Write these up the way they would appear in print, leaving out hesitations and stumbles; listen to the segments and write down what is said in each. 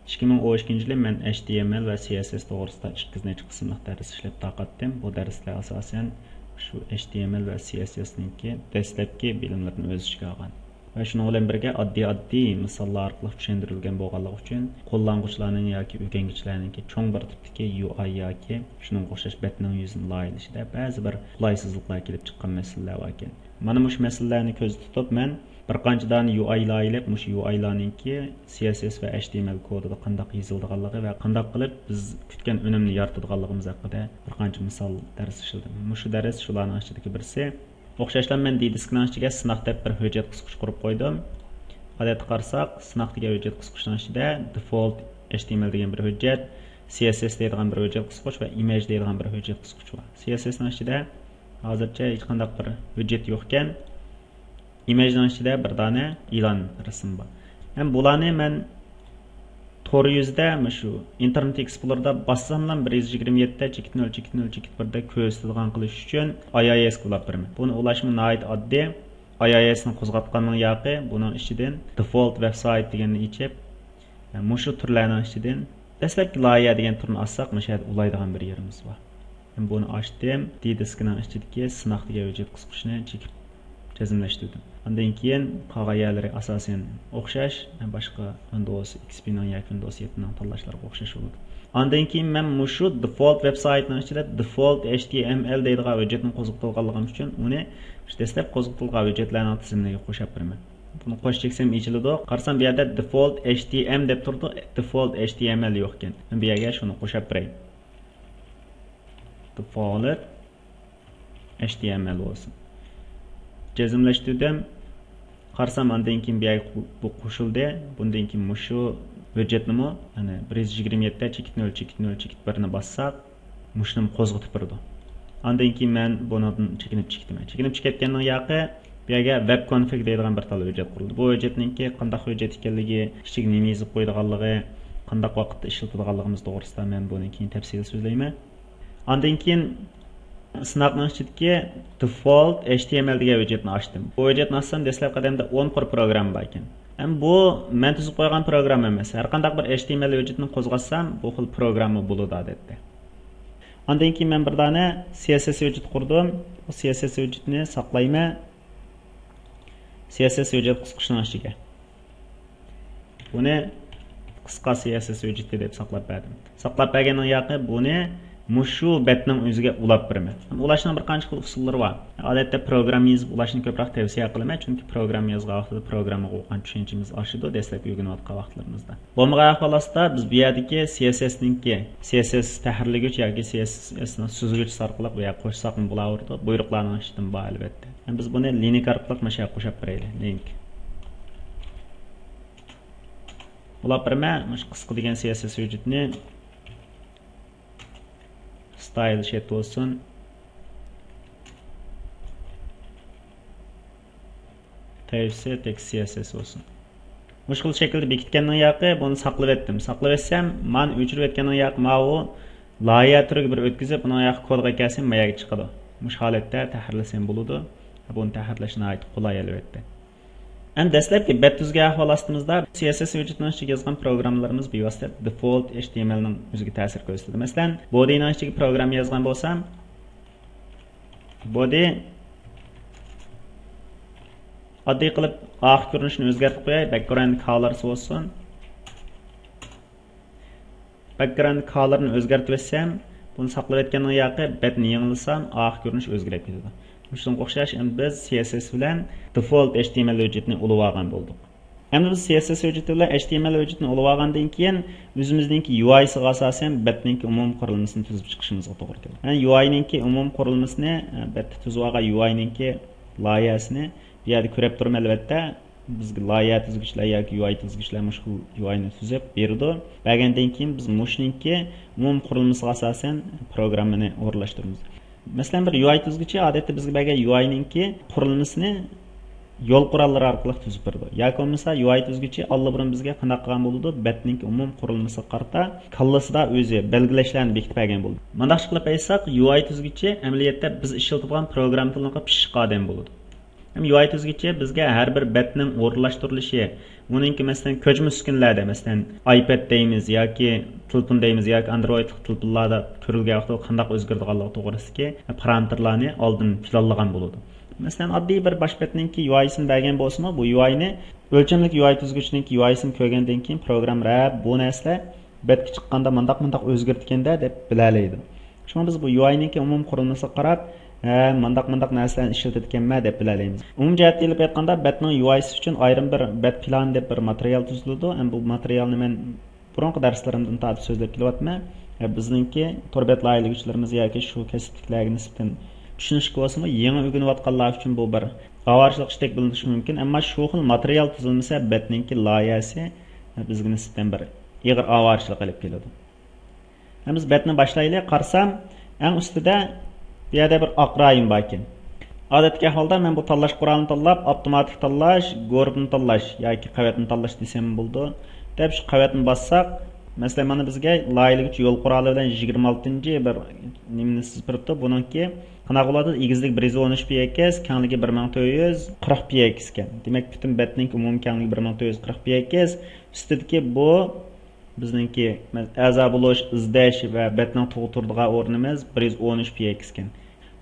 2012 yılı men HTML ve CSS doğrusunda 2 neçe qismliq ders ishlab taqatdim. Bu dersler asasen şu HTML ve CSS'ninki dastlabki bilimlerini o'z ichiga olgan. Va shuning bilan birga oddiy misollar orqali tushuntirilgan bo'lganligi uchun qo'llanuvchilarning yoki o'rganuvchilarning cho'ng bir tipdagi UI yoki shunga o'xshash betning yuzini loyihalashida ba'zi bir qulaysizliklar kelib chiqqan masalalar bor ekan. Mana shu masalalarni ko'zda tutib men bir qancha dona UI loyilab, shu UI'larningki CSS va HTML kodida qanday yozilganligi va qanday qilib biz kutgan unumni yaratadiganligimiz haqida bir qancha misol dars ishladim. Shu dars shularning ichidagi birisi. O'xshashlar men diskning ichiga sinoq deb bir hujjat qisqich qurib qo'ydim. Odatda qarasak, sinoq degan hujjat qisqichning ichida default HTML degan bir hujjat, CSS degan bir hujjat qisqich va image degan bir hujjat qisqich bor. CSS ning ichida hozircha hech qanday bir hujjat yo'q ekan. Image ning ichida bir dona e'lon rasm bor. Ham bularni men Tor yuzda shu Internet Explorer'da bassam 127.0.0.1 da ko'rsatadigan qilish uchun IIS qilib beraman. Buni ulashma nihoyat oddiy. IIS ni qo'zg'atganning yoqi buning ichidan default website deganni ichib, shu turlarning ichidan dastlabki loyiha degan turni olsak, mana shu yerda ulaydigan bir yerimiz bor. Men buni ochdim. D-diskning ichidagi sinoq degan hujjat qisqichni chekib jazmlashtirdim. Ondan keyin qolgan yerlari asosan o'xshash, boshqa Windows XP ning yoki Windows 7 ning tanlashlarga o'xshash bo'ladi. Ondan keyin men shu default website ning ichida default HTML deydigan hujjatni qo'zg'atilganligim uchun uni dastlab qo'zg'atilgan hujjatlarning tizimiga qo'shib beraman. Buni qo'shib cheksam echiladi. Qarasam bu yerda default HTML deb turdi, default HTML yo'q ekan. Men bu yerga shuni qo'shib beray. Default HTML bo'lsin. Jazmlashtirdim. Qarasam ondan keyin bu qo'shildi. Bundan keyin shu hujjatni ana 127.0.0.1 ni bassak, mushnim qo'zg'atib berdi. Ondan keyin men bundan chekinib chiqdim. Chekinib chiqayotganning yoqi bu yerga web config deydigan bir tal hujjat qurildi. Bu hujjatningki qanday hujjat ekanligi, kichik nima yozib qo'ydiganligi, qanday vaqtda ishlatilganligimiz to'g'risida men buni keyin tafsil so'zlayman. Ondan keyin sinoqning ichidagi default HTML degan hujjatni ochdim. Bu hujjatni ochsam dastlab qadamda 10 program bor ekan. Bu men tuzib qo'ygan program emas. Har qanday bir HTML hujjatni qo'zg'atsam, bu xil programma bo'ladi odatda. Ondan keyin men bir dona CSS hujjat qurdim. Bu CSS hujjatni saqlayman. CSS hujjat qisqichning ichiga. Buni qisqa CSS hujjati deb saqlab berdim. Saqlab berganning yoqi buni shu betning o'ziga ulab beraman. Ulashning bir qancha xil usullari bor. Odatda program yozib ulashni ko'proq tavsiya qilaman, chunki program yozgan vaqtida programga o'qigan tushunchamiz oshadi, dastlab o'rganayotgan vaqtlarimizda. Bo'lmagan ahvolda biz bu yerdagi CSS tahrirlagich yoki CSS ni suzgich orqali bu yerga qo'shsak bo'laveradi. Buyruqlarning ichidan bor albatta. Biz buni link orqali mana shu qo'shib beraylik. Link. Ulab beraman, mana qisqa degan CSS hujjatni style sheet olsun. Tavsiya text CSS olsun. Mushkul şekilde bekitganning yoqi buni saqlab etdim. Saqlab etsam, men o'chirib etganning yoqi mana loyiha turiga bir o'tkazib, buni yoqi kodga kelsam, mayaga chiqadi. Mush holatda tahrirlasam bo'ladi. Buni tahrirlashni aytib qulay albatta. Dastlabki bet tuzgan ahvol ostimizda CSS hujjatining ichiga yozgan programmalarimiz bevosita default HTML ning o'ziga ta'sir ko'rsatadi. Masalan, body ning ichiga program yozgan bo'lsam, body oddiy qilib oxir ko'rinishini o'zgartirib qo'yay, background colors bo'lsin. Background colorni o'zgartirib etsam, buni saqlab etganning yoqi betni yangilasam, oxir ko'rinish o'zgarib ketadi. Shunga o'xshash biz CSS bilan default HTML hujjatini ulab olgan bo'ldik. Endi biz CSS hujjati bilan HTML hujjatini ulab olgandan keyin o'zimizningki UI'siga asosan betningki umumiy qurilmasini tuzib chiqishimizga to'g'ri keladi. Ya'ni UI'ningki umumiy qurilmasini, betda tuzib olgan UI'ningki loyihasini bu yerda ko'rib turib albatta bizga loyiha tuzgichlar yoki UI tuzgichlar mushkul UI'ni tuzib berdi. Bergandan keyin biz mushningki umumiy qurilmasiga asosan programmani o'rlashtiramiz. Masalan, bir UI tuzgichi odatda bizga bergan UI'ningki qurilmasini yo'l qurollari orqali tuzib berdi. Yoki bo'lmasa UI tuzgichi allabirun bizga qanday qilgan bo'ladi? Betning umumiy qurilmasiga qarata kallasida o'zi belgilashlarni bekitib bergan bo'ldi. Bunday qilib aytsak, UI tuzgichi amaliyotda biz ishlatadigan program tiliga pishiq odam bo'ladi. UI tuzgichi bizga har bir betning o'rlashtirilishi Buningki masalan ko'chma uskunlarda, masalan iPad deymiz yoki telefon deymiz yoki Android telefonlarda ko'rilgan vaqtda qanday o'zgaradiganligi to'g'risidagi parametrlarni oldin planlagan bo'ladi. Masalan oddiy bir bosh betninki UI'sini bergan bo'lsa-mu, bu UI'ni o'lchamlik UI tuzg'ichninki UI'sini ko'rgandan keyin program bu narsa betga chiqqanda mundaq o'zgartganda deb bilalaydi. Shunga biz bu UI'ninki umum qurilmasiga qarab mundaq narsalarni ishlatayotganman deb bilalaymiz. Umum jihatda olib aytganda betning UI'si uchun ayrim bir bet plan deb bir material tuziladi. Bu materialni men burungi darslarimdan tortib so'zlab kelyapman. Bizningki tor bet loyihachilarimiz yoki shu kasbliklarga nisbatan tushunishga bo'lsa-mu, yangi o'rganayotganlar uchun bu bir avarchilik ishdek bilinishi mumkin, ammo shu xil material tuzilmasa betningki loyihasi bizga nisbatan bir ig'ir avarchilik qilib keladi. Biz betni boshlaylik. Qarsam, eng ustida bu yerda bir oq rayon bor ekan. Odatga holda men bu tanlash qurolini tanlab, avtomatik tanlash, guruhni tanlash yoki qavatni tanlash desam bo'ldi. Deb shu qavatni bossak, masalan mana bizga loyihachi yo'l quroli bilan 26-chi bir nimani sizibdi. Buningki qanaqa bo'ladi? Egizlik 113 px, kengligi 1440 px ekan. Demak, butun betning umumiy kengligi 1440 px. Ustidagi bu bizningki a'zo bo'lish, izlash va betning to'g'ri o'rnimiz 113 px ekan.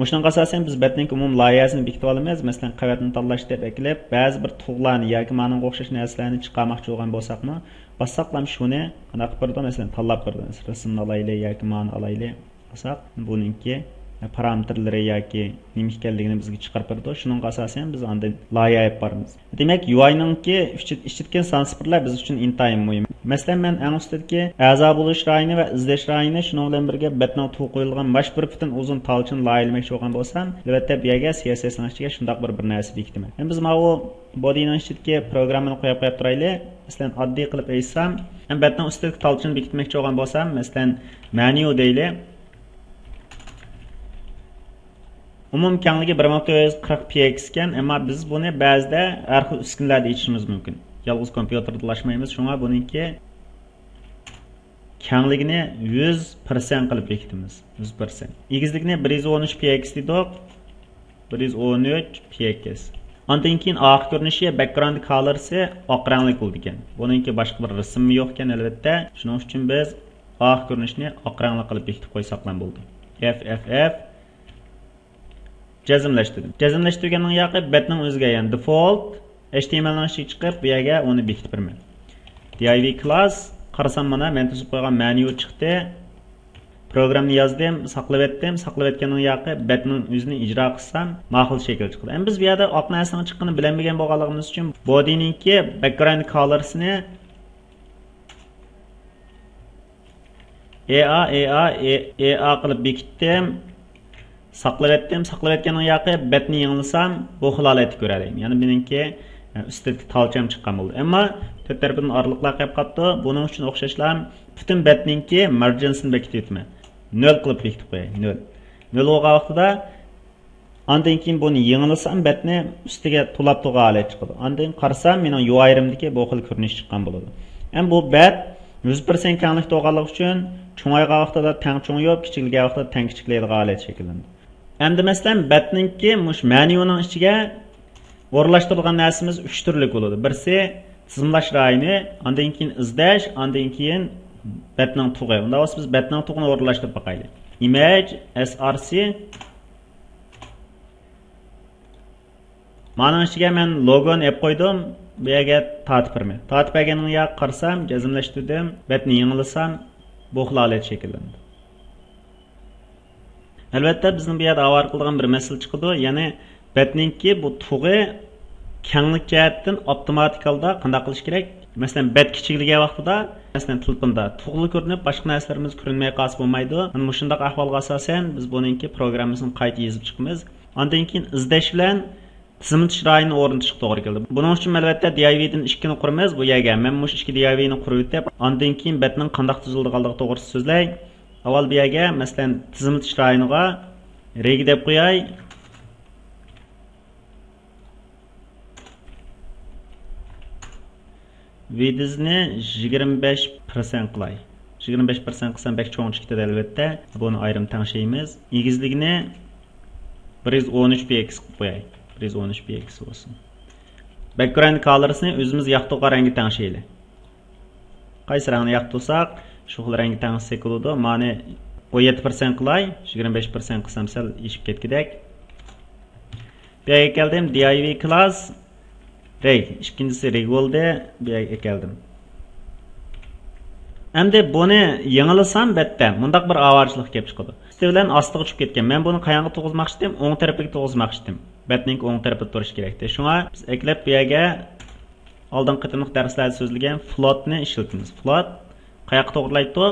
Mushunga asosan biz betning umum loyihasini bekitib olamiz. Masalan, qavatni tanlash deb eklab, ba'zi bir tug'larni yoki ma'noga o'xshash narsalarni chiqarmoqchi bo'lgan bo'lsak-mi, bossaqlam shuni qanaqa qildi? Masalan, tanlab qildi. Rasmni olaylik yoki ma'no olaylik. Bossaq, buningki parametrlari yoki nima ekanligini bizga chiqarib berdi. Shuning asosan biz ondan loyiha olib boramiz. Demak, UI'ningki ishlatgan sansifirlar biz uchun intayin muhim. Masalan, men eng ustidagi a'zo bo'lish rayoni va izlash rayoni shuning bilan birga betning qo'yilgan bash bir butun uzun talchin loyihlamoqchi bo'lgan bo'lsam, albatta bu yerga CSS ning ichiga shunday bir narsa bekitaman. Biz mana bu bodyning ichidagi programmani qo'yib turaylik. Masalan, oddiy qilib aytsam, betning ustidagi talchin bekitmoqchi bo'lgan bo'lsam, masalan, menu deylik. Umum kengligi 1440 px ekan, ammo biz buni ba'zida har xil uskunlarda yechishimiz mumkin. Yolg'iz kompyuterda ulashmaymiz, shunga buningki kengligini 100% qilib bekitamiz. 100%. Egizlikni 113 px dedik. 113 px. Ondan keyin oq ko'rinishi background color'si oq rangli bo'ldi ekan. Buningki boshqa bir rasmi yo'q ekan albatta. Shuning uchun biz oq ko'rinishni oq rangli qilib bekitib qo'ysak ham bo'ldi. FFF jazmlashtirdim. Jazmlashtirganning yoqi betning o'ziga, ya'ni default HTML dan chiqib, bu yerga uni bekitib beraman. div class qarasam mana men tuzib qo'ygan menu chiqdi. Programni yozdim, saqlab etdim. Saqlab etganning yoqi betning o'zini ijro qilsam, ma'qul shakl chiqdi. Endi biz bu yerda oq narsaning chiqqanini bilmagan bo'lganligimiz uchun body'ningki background color'sini EA qilib bekitdim. Saqlab etdim. Saqlab etganning yoqi betni yanglisam, bu holatni ko'radim. Ya'ni meningki ustidagi talcham chiqqan bo'ldi. Ammo to'rt tarafidan oraliqlar qilib qoldi. Buning uchun o'xshashlar butun betningki marginsini bekitibman. 0 qilib bekitib qo'yay. 0 bo'lgan vaqtida ondan keyin buni yangilasam betni ustiga to'lab turgan holat chiqadi. Ondan qarasam mening UI'imdagi bu xil ko'rinish chiqqan bo'ladi. Ham bu bet 100% kenglik to'g'anligi uchun cho'ngaygan vaqtida teng cho'ngayib, kichikligan vaqtida teng kichiklaydigan holat shakllandi. Endi masalan betningki mush menyuning ichiga o'rlashtirilgan narsamiz 3 turli bo'ladi. Birisi tizimlash rayoni, ondan keyin izlash, ondan keyin betning tug'i. Unda biz betning tug'ini o'rlashtirib boqaylik. Image src mana ichiga men logoni olib qo'ydim. Bu yerga tortib berman. Tortib berganimga yoq qarsam, jazmlashtirdim, betni yangilasam, bu holat shakllandi. Albatta bizning bu yerda avar qilgan bir masala chiqdi, ya'ni betningki bu tug'i kenglik jihatdan avtomatik holda qanday qilish kerak? Masalan, bet kichikligi vaqtida, masalan, telefonda tug'li ko'rinib, boshqa narsalarimiz ko'rinmay qolsa bo'lmaydi. Mana shunday ahvolga asosan biz buningki programmasini qayta yozib chiqamiz. Ondan keyin izlash bilan tizimlash rayini o'rnatishga to'g'ri keldi. Buning uchun albatta div'dan 2 ni quramiz. Bu yerga men mush 2 div'ni qurib o'tib, ondan keyin betning qanday tuzilganligi to'g'risida so'zlay. Avval bu yerga masalan tizimlash rayiniga reg deb qo'yay. Vidizni 25% qilay. 25% qilsam bek cho'ng chiqadi albatta. Buni ayrim tangshaymiz. Egizligini 113 px qilib qo'yay. 113 px bo'lsin. background colorsni o'zimiz yoqtirgan rangga tengshaylik. Qaysi rangni yoqtirsak, shu xil rangga tengshaysa bo'ladi. Ma'ni 17% qilay, 25% qilsam sal eshib ketgidek. Bu yerga keldim, div class reg, ikkinchisi reg bo'ldi, bu yerga keldim. Endi buni yangilasam betda mundaq bir avarchilik kelib chiqadi. Üstü bilan ostiga tushib ketgan. Men buni qayerga to'g'izmoqchi edim? O'ng tarafiga to'g'izmoqchi edim. Betning o'ng tarafida turishi kerakdi. Shunga biz eklab bu yerga oldingi qatimliq darslarda so'zilgan floatni ishlatamiz. Float qayoqqa to'g'rilaydi?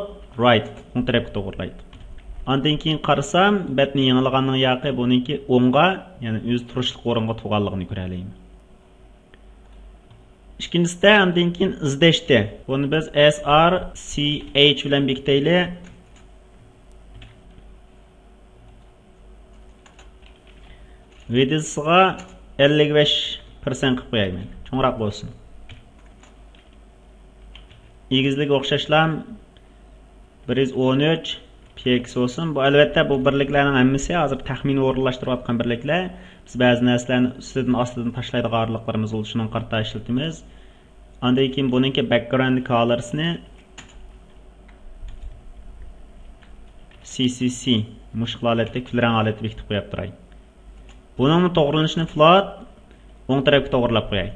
Right, o'ng tarafga to'g'rilaydi. Ondan keyin qarasam, betni yangilaganning yoqi buniki o'ngga, ya'ni o'z turishlik o'ringa to'g'anligini ko'ra olamiz. İkincisida ondan keyin izdashdi. Buni biz srch bilan bekitaylik. Width'ga 55% qilib qo'yayman. Cho'ngroq bo'lsin. Egizlik o'xshashlam 113 px olsun. Bu albatta bu birliklarning hammasi hozir taxminiy o'rinlashtirayotgan birliklar. Biz ba'zi narsalarni ustidan ostidan tashlaydiganliklarimiz bo'lishini qarta ishlatamiz. Ondan keyin buningki background colorsni CCC mushkul holatda kulrang holatda bekitib qo'yib turay. Buning to'g'rilanishini float o'ng tarafga to'g'rilab qo'yay.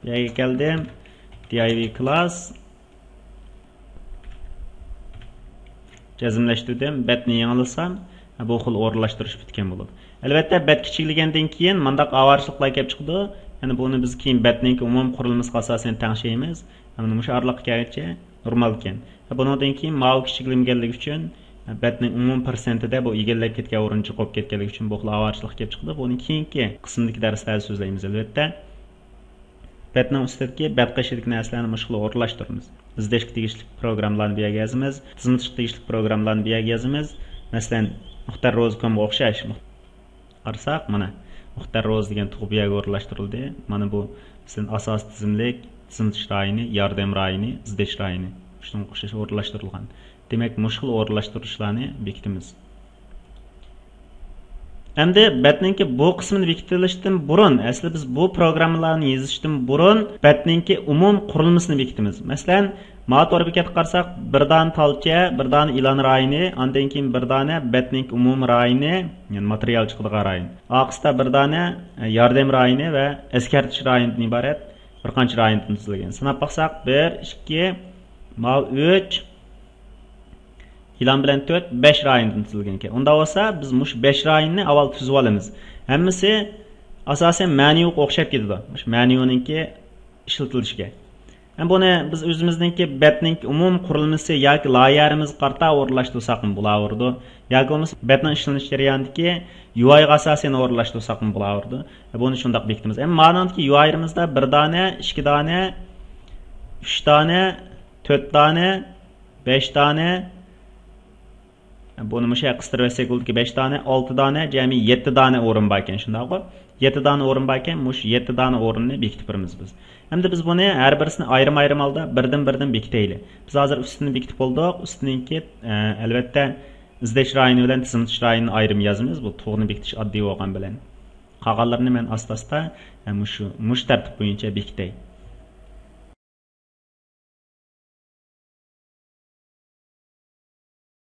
Bu yerga keldim. div class jazmlashtirdim. Betni yangilasam, bu xil o'rinlashtirish bitgan bo'ladi. Albatta bet kichikligandan keyin mundaq avarchiliklar kelib chiqdi. Ya'ni buni biz keyin betning umum qurilmasiga asosan tengshaymiz. Mana shu oraliqgacha normal ekan. Bundan keyin mav kichiklanganligi uchun betning umum persentida bu egallab ketgan o'rinchi qolib ketganligi uchun bu xil avarchilik kelib chiqdi. Buni keyingi qismdagi darslarda so'zlaymiz albatta. Betning ustidagi bet qashidagi narsalarni mushkul o'rinlashtiramiz. Izdashga tegishli programmalarni bu yerga yozamiz, tizimga tegishli programmalarni bu yerga yozamiz. Masalan, muxtar ro'zkomga o'xshash. Qarsak, mana muxtar ro'z degan tug'ib bu yerga o'rinlashtirildi. Mana bu bizning asos tizimlik, tizim rayoni, yordam rayoni, izdash rayoni. Shunga o'xshash o'rinlashtirilgan. Demak, mushkul o'rinlashtirishlarni bekitamiz. Endi betninki bu qismini bekitilishdan burun, asli biz bu programmalarni yozishdan burun betninki umum qurilmasini bekitamiz. Masalan, motor bekat qarsak, bir dona talcha, bir dona ilon rayoni, ondan keyin bir dona betning umum rayoni, ya'ni material chiqadigan rayon. Oqisda bir dona yordam rayoni va eskartish rayonidan iborat bir qancha rayondan tuzilgan. Sanab baxsak 1, 2, 3 ilan bilan 4, 5 rayondan tuzilgan ekan. Unda bo'lsa biz mush 5 rayonni avval tuzib olamiz. Hammasi asosan manuga o'xshab ketadi. Mush manuninki ishlatilishiga. Buni biz o'zimizningki betning umum qurilmasi yoki loyiharimiz qarta o'rinlashtirsak bo'lardi. Yoki bo'lmasa betning ishlanish jarayonidagi UI ga asosan o'rinlashtirsak bo'lardi. Buni shundoq bekitamiz. Ma'nodagi UI'imizda 1 dona, 2 dona, 3 dona, 4 dona, 5 dona buni musha qistirib olsak 5 dona, 6 dona, jami 7 dona o'rin bor ekan, shundaqmi? 7 dona o'rin bor ekan, mush 7 dona o'rinni bekitib turamiz biz. Endi biz buni har birisini ayrim-ayrim holda birdan-birdan bekitaylik. Biz hozir ustini bekitib oldik. Ustininki albatta izdash rayoni bilan tizimlash rayonini ayrim yozamiz. Bu to'g'rini bekitish oddiy bo'lgan bilan. Qolganlarini men asta-asta mush tartib bo'yicha bekitay.